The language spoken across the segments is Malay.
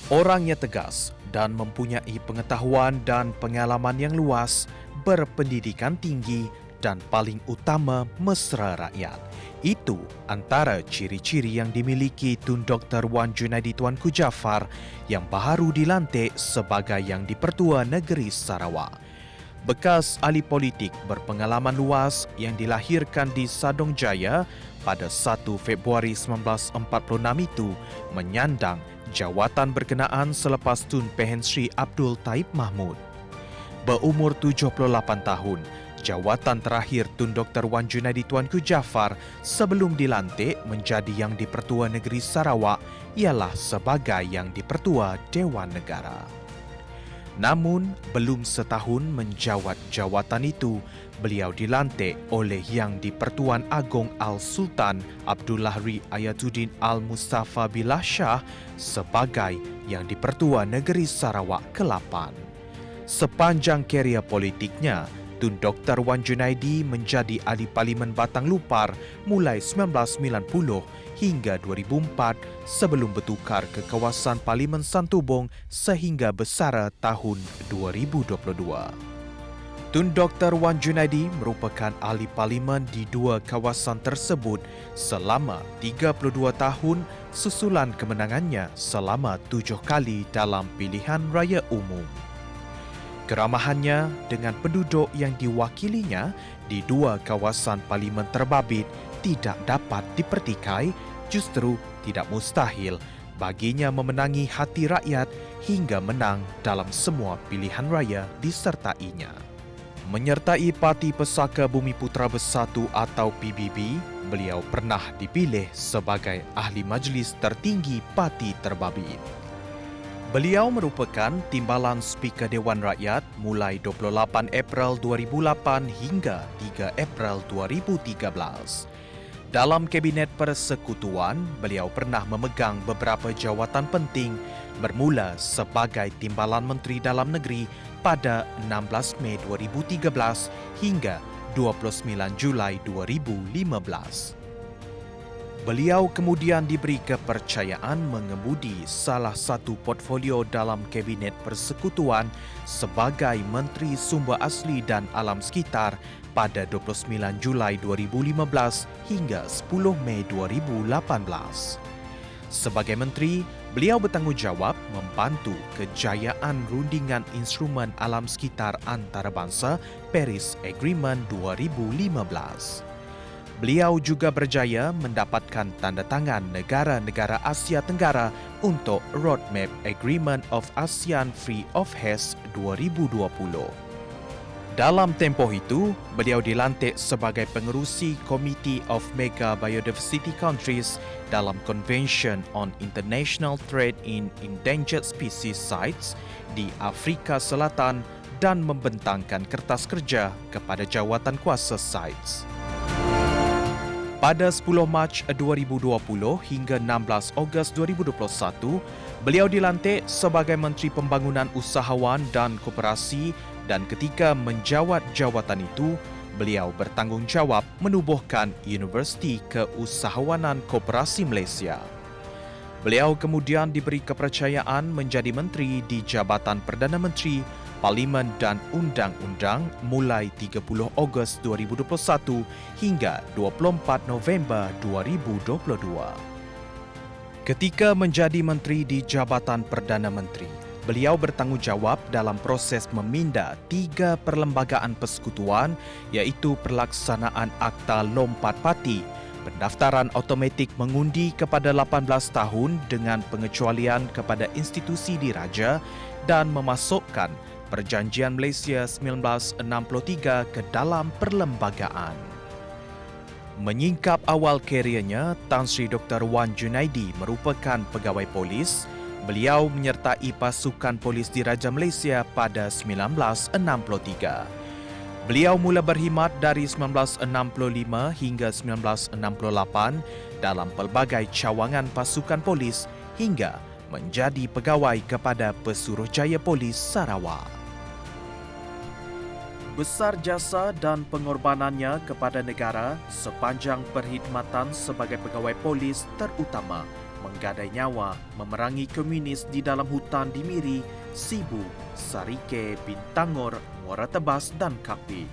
Orangnya tegas dan mempunyai pengetahuan dan pengalaman yang luas, berpendidikan tinggi dan paling utama mesra rakyat. Itu antara ciri-ciri yang dimiliki Tun Dr. Wan Junaidi Tuanku Jaafar yang baru dilantik sebagai Yang di-Pertua Negeri Sarawak. Bekas ahli politik berpengalaman luas yang dilahirkan di Sadong Jaya pada 1 Februari 1946 itu menyandang jawatan berkenaan selepas Tun Pehen Sri Abdul Taib Mahmud. Berumur 78 tahun, jawatan terakhir Tun Dr. Wan Junaidi Tuanku Jaafar sebelum dilantik menjadi Yang di-Pertua Negeri Sarawak ialah sebagai Yang di-Pertua Dewan Negara. Namun, belum setahun menjawat jawatan itu, beliau dilantik oleh Yang di-Pertuan Agong Al-Sultan Abdullah Ri Ayatuddin Al-Mustafa Billah Shah sebagai Yang di-Pertua Negeri Sarawak ke-8. Sepanjang karier politiknya, Tun Dr. Wan Junaidi menjadi ahli Parlimen Batang Lupar mulai 1990 hingga 2004 sebelum bertukar ke kawasan Parlimen Santubong sehingga bersara tahun 2022. Tun Dr. Wan Junaidi merupakan ahli parlimen di dua kawasan tersebut selama 32 tahun susulan kemenangannya selama 7 kali dalam pilihan raya umum. Keramahannya dengan penduduk yang diwakilinya di dua kawasan parlimen terbabit tidak dapat dipertikai, justru tidak mustahil baginya memenangi hati rakyat hingga menang dalam semua pilihan raya disertainya. Menyertai Parti Pesaka Bumiputera Bersatu atau PBB, beliau pernah dipilih sebagai ahli majlis tertinggi parti terbabit. Beliau merupakan timbalan Speaker Dewan Rakyat mulai 28 April 2008 hingga 3 April 2013. Dalam Kabinet Persekutuan, beliau pernah memegang beberapa jawatan penting bermula sebagai Timbalan Menteri Dalam Negeri pada 16 Mei 2013 hingga 29 Julai 2015. Beliau kemudian diberi kepercayaan mengemudi salah satu portfolio dalam Kabinet Persekutuan sebagai Menteri Sumber Asli dan Alam Sekitar pada 29 Julai 2015 hingga 10 Mei 2018. Sebagai menteri, beliau bertanggungjawab membantu kejayaan rundingan instrumen alam sekitar antarabangsa Paris Agreement 2015. Beliau juga berjaya mendapatkan tanda tangan negara-negara Asia Tenggara untuk Roadmap Agreement of ASEAN Free of Haze 2020. Dalam tempoh itu, beliau dilantik sebagai pengerusi Committee of Mega Biodiversity Countries dalam Convention on International Trade in Endangered Species Sites di Afrika Selatan dan membentangkan kertas kerja kepada jawatan kuasa sites. Pada 10 Mac 2020 hingga 16 Ogos 2021, beliau dilantik sebagai Menteri Pembangunan Usahawan dan Koperasi dan ketika menjawat jawatan itu, beliau bertanggungjawab menubuhkan Universiti Keusahawanan Koperasi Malaysia. Beliau kemudian diberi kepercayaan menjadi menteri di Jabatan Perdana Menteri, Parlimen dan Undang-Undang mulai 30 Ogos 2021 hingga 24 November 2022. Ketika menjadi menteri di Jabatan Perdana Menteri, beliau bertanggungjawab dalam proses meminda 3 perlembagaan persekutuan iaitu pelaksanaan Akta Lompat Parti, pendaftaran automatik mengundi kepada 18 tahun dengan pengecualian kepada institusi diraja dan memasukkan Perjanjian Malaysia 1963 ke dalam perlembagaan. Menyingkap awal kariernya, Tan Sri Dr. Wan Junaidi merupakan pegawai polis. Beliau menyertai pasukan polis diraja Malaysia pada 1963. Beliau mula berkhidmat dari 1965 hingga 1968 dalam pelbagai cawangan pasukan polis hingga menjadi pegawai kepada Pesuruhjaya Polis Sarawak. Besar jasa dan pengorbanannya kepada negara sepanjang perkhidmatan sebagai pegawai polis terutama menggadai nyawa memerangi komunis di dalam hutan di Miri, Sibu, Sarike, Bintangor, Muara Tebas dan Kapit.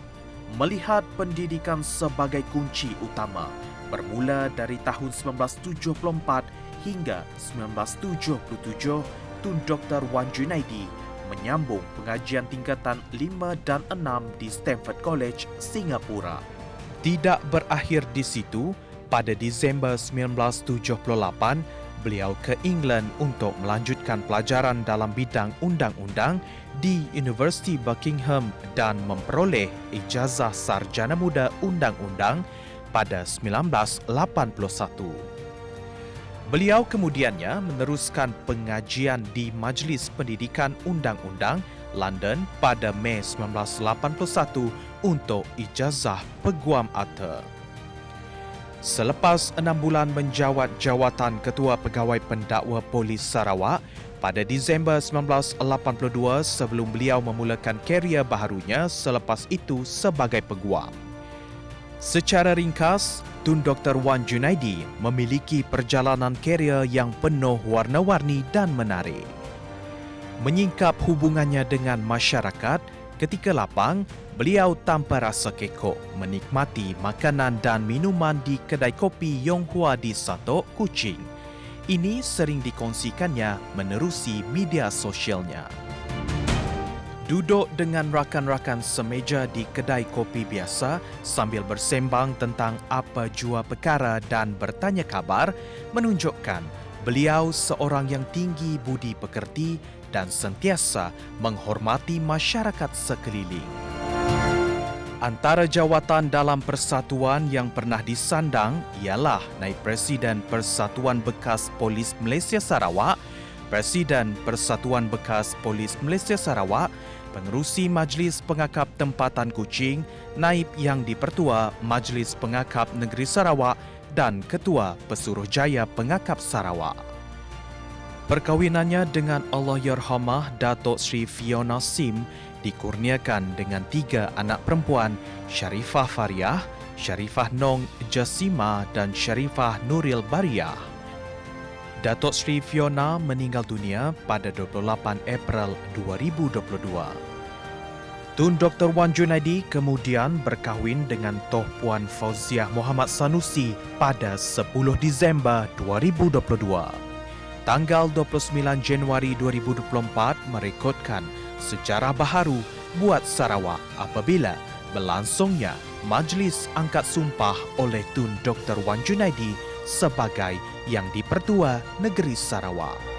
Melihat pendidikan sebagai kunci utama, bermula dari tahun 1974 hingga 1977, Tun Dr. Wan Junaidi menyambung pengajian tingkatan 5 dan 6 di Stamford College, Singapura. Tidak berakhir di situ, pada Disember 1978, beliau ke England untuk melanjutkan pelajaran dalam bidang undang-undang di University Buckingham dan memperoleh ijazah sarjana muda undang-undang pada 1981. Beliau kemudiannya meneruskan pengajian di Majlis Pendidikan Undang-Undang London pada Mei 1981 untuk ijazah Peguam Arthur. Selepas 6 bulan menjawat jawatan Ketua Pegawai Pendakwa Polis Sarawak, pada Disember 1982 sebelum beliau memulakan karier baharunya selepas itu sebagai peguam. Secara ringkas, Tun Dr. Wan Junaidi memiliki perjalanan karier yang penuh warna-warni dan menarik. Menyingkap hubungannya dengan masyarakat, ketika lapang, beliau tanpa rasa kekok menikmati makanan dan minuman di kedai kopi Yong Hua di Satok, Kuching. Ini sering dikongsikannya menerusi media sosialnya. Duduk dengan rakan-rakan semeja di kedai kopi biasa sambil bersembang tentang apa jua perkara dan bertanya khabar menunjukkan beliau seorang yang tinggi budi pekerti dan sentiasa menghormati masyarakat sekeliling. Antara jawatan dalam persatuan yang pernah disandang ialah Naib Presiden Persatuan Bekas Polis Malaysia Sarawak, Presiden Persatuan Bekas Polis Malaysia Sarawak, Pengerusi Majlis Pengakap Tempatan Kuching, Naib Yang di-Pertua Majlis Pengakap Negeri Sarawak dan Ketua Pesuruhjaya Pengakap Sarawak. Perkahwinannya dengan Allahyarhamah Datuk Sri Fiona Sim dikurniakan dengan 3 anak perempuan, Sharifah Fariah, Sharifah Nong Jasima dan Sharifah Nuril Bariah. Datuk Sri Fiona meninggal dunia pada 28 April 2022. Tun Dr. Wan Junaidi kemudian berkahwin dengan Toh Puan Fauziah Muhammad Sanusi pada 10 Disember 2022. Tanggal 29 Januari 2024 merekodkan sejarah baharu buat Sarawak apabila berlangsungnya Majlis Angkat Sumpah oleh Tun Dr. Wan Junaidi sebagai Yang di-Pertua Negeri Sarawak.